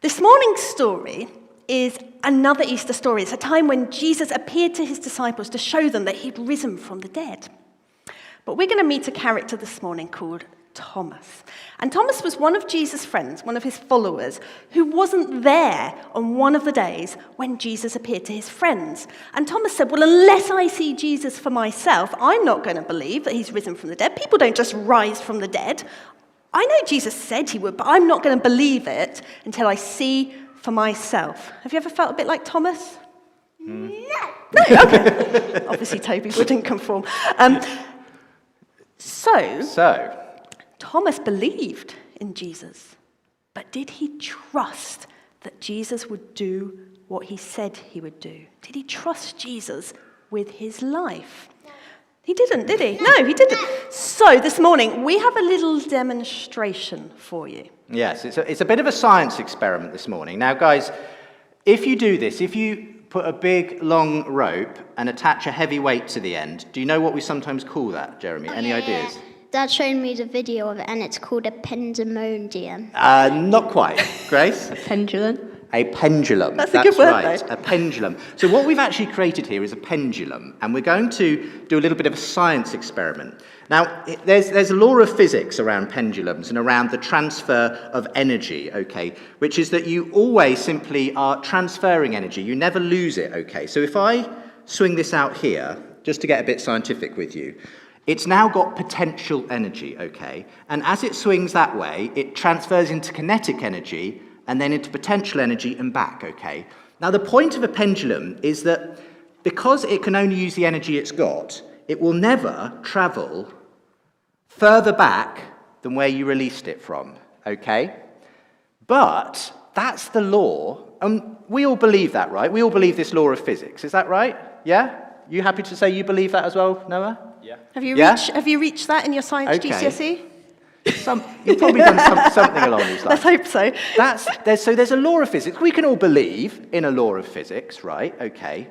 This morning's story is another Easter story. It's a time when Jesus appeared to his disciples to show them that he'd risen from the dead. But we're going to meet a character this morning called Thomas. And Thomas was one of Jesus' friends, one of his followers, who wasn't there on one of the days when Jesus appeared to his friends. And Thomas said, well, unless I see Jesus for myself, I'm not going to believe that he's risen from the dead. People don't just rise from the dead. I know Jesus said he would, but I'm not going to believe it until I see for myself. Have you ever felt a bit like Thomas? No, okay. Obviously, Toby wouldn't conform. So, Thomas believed in Jesus, but did he trust that Jesus would do what he said he would do? Did he trust Jesus with his life? He didn't, did he? No, he didn't. So this morning, we have a little demonstration for you. Yes, it's a bit of a science experiment this morning. Now, guys, if you do this, if you put a big, long rope and attach a heavy weight to the end, do you know what we sometimes call that, Jeremy? Any ideas? Dad showed me the video of it, and it's called a pendemonium. Not quite. Grace? A pendulum. A pendulum. That's a good word, right, though. a pendulum. So what we've actually created here is a pendulum, and we're going to do a little bit of a science experiment. Now, there's a law of physics around pendulums and around the transfer of energy, okay, which is that you always simply are transferring energy. You never lose it, okay? So if I swing this out here, just to get a bit scientific with you, it's now got potential energy, okay? And as it swings that way, it transfers into kinetic energy and then into potential energy and back, okay? Now, the point of a pendulum is that because it can only use the energy it's got, it will never travel further back than where you released it from, okay? But that's the law, and we all believe that, right? We all believe this law of physics, is that right? Yeah? You happy to say you believe that as well, Noah? Yeah. Have you reached that in your science GCSE? You've probably done something along these lines. Let's hope so. There's a law of physics. We can all believe in a law of physics, right? Okay.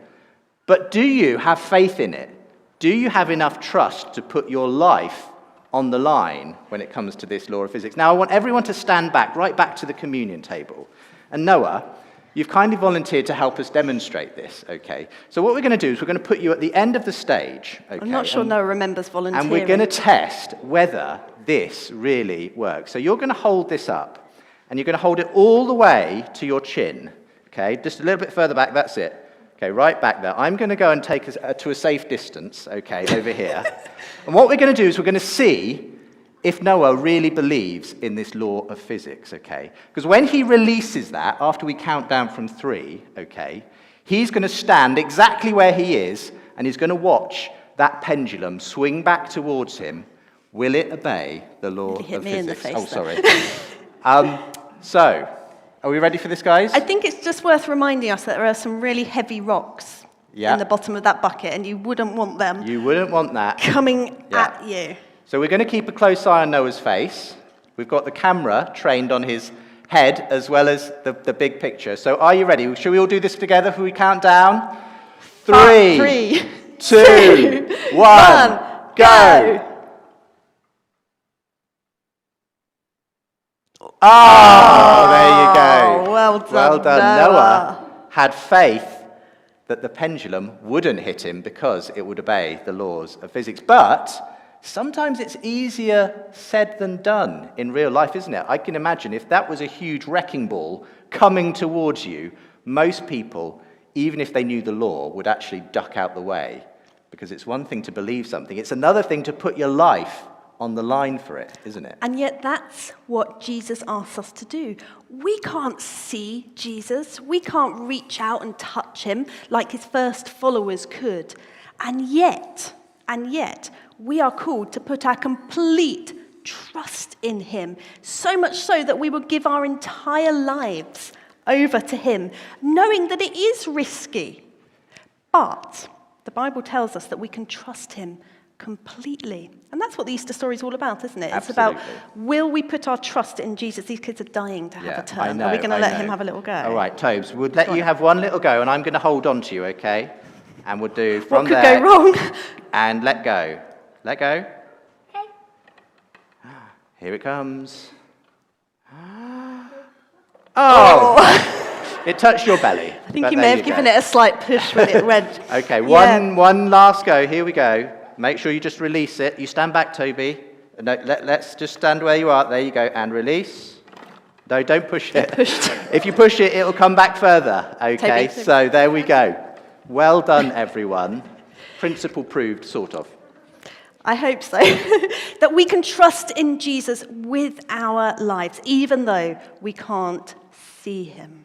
But do you have faith in it? Do you have enough trust to put your life on the line when it comes to this law of physics? Now, I want everyone to stand back, right back to the communion table. And Noah, you've kindly volunteered to help us demonstrate this, okay? So what we're going to do is we're going to put you at the end of the stage, okay? I'm not sure Noah remembers volunteering. And we're going to test whether this really works. So you're going to hold this up, and you're going to hold it all the way to your chin, okay? Just a little bit further back, that's it. Okay, right back there. I'm going to go and take us to a safe distance, okay, over here. And what we're going to do is we're going to see if Noah really believes in this law of physics, okay? Because when he releases that, after we count down from 3, okay, he's going to stand exactly where he is, and he's going to watch that pendulum swing back towards him. Will it obey the law of physics? In the face, sorry. So, are we ready for this, guys? I think it's just worth reminding us that there are some really heavy rocks in the bottom of that bucket, and you wouldn't want them. You wouldn't want that coming at you. So we're going to keep a close eye on Noah's face. We've got the camera trained on his head as well as the big picture. So are you ready? Shall we all do this together if we count down? 3, 2, 1, go! Oh, there you go. Well done, Noah had faith that the pendulum wouldn't hit him because it would obey the laws of physics. But sometimes it's easier said than done in real life, isn't it? I can imagine if that was a huge wrecking ball coming towards you, most people, even if they knew the law, would actually duck out the way. Because it's one thing to believe something, it's another thing to put your life on the line for it, isn't it? And yet that's what Jesus asks us to do. We can't see Jesus. We can't reach out and touch him like his first followers could. And yet, we are called to put our complete trust in him, so much so that we will give our entire lives over to him, knowing that it is risky. But the Bible tells us that we can trust him completely. And that's what the Easter story is all about, isn't it? Absolutely. It's about, will we put our trust in Jesus? These kids are dying to have a turn. I know, are we going to let him have a little go? All right, Tobes, we'll let you have one little go, and I'm going to hold on to you, okay? And we'll do from what could there. go wrong? And let go. Let go. Okay. Here it comes. Oh! It touched your belly. I think you may have given it a slight push when it went. Okay, Yeah. one last go. Here we go. Make sure you just release it. You stand back, Toby. No, let's just stand where you are. There you go, and release. No, don't push it. Pushed. If you push it, it'll come back further. Okay, Toby. so there we go. Well done, everyone. Principle proved, sort of. I hope so. That we can trust in Jesus with our lives, even though we can't see him.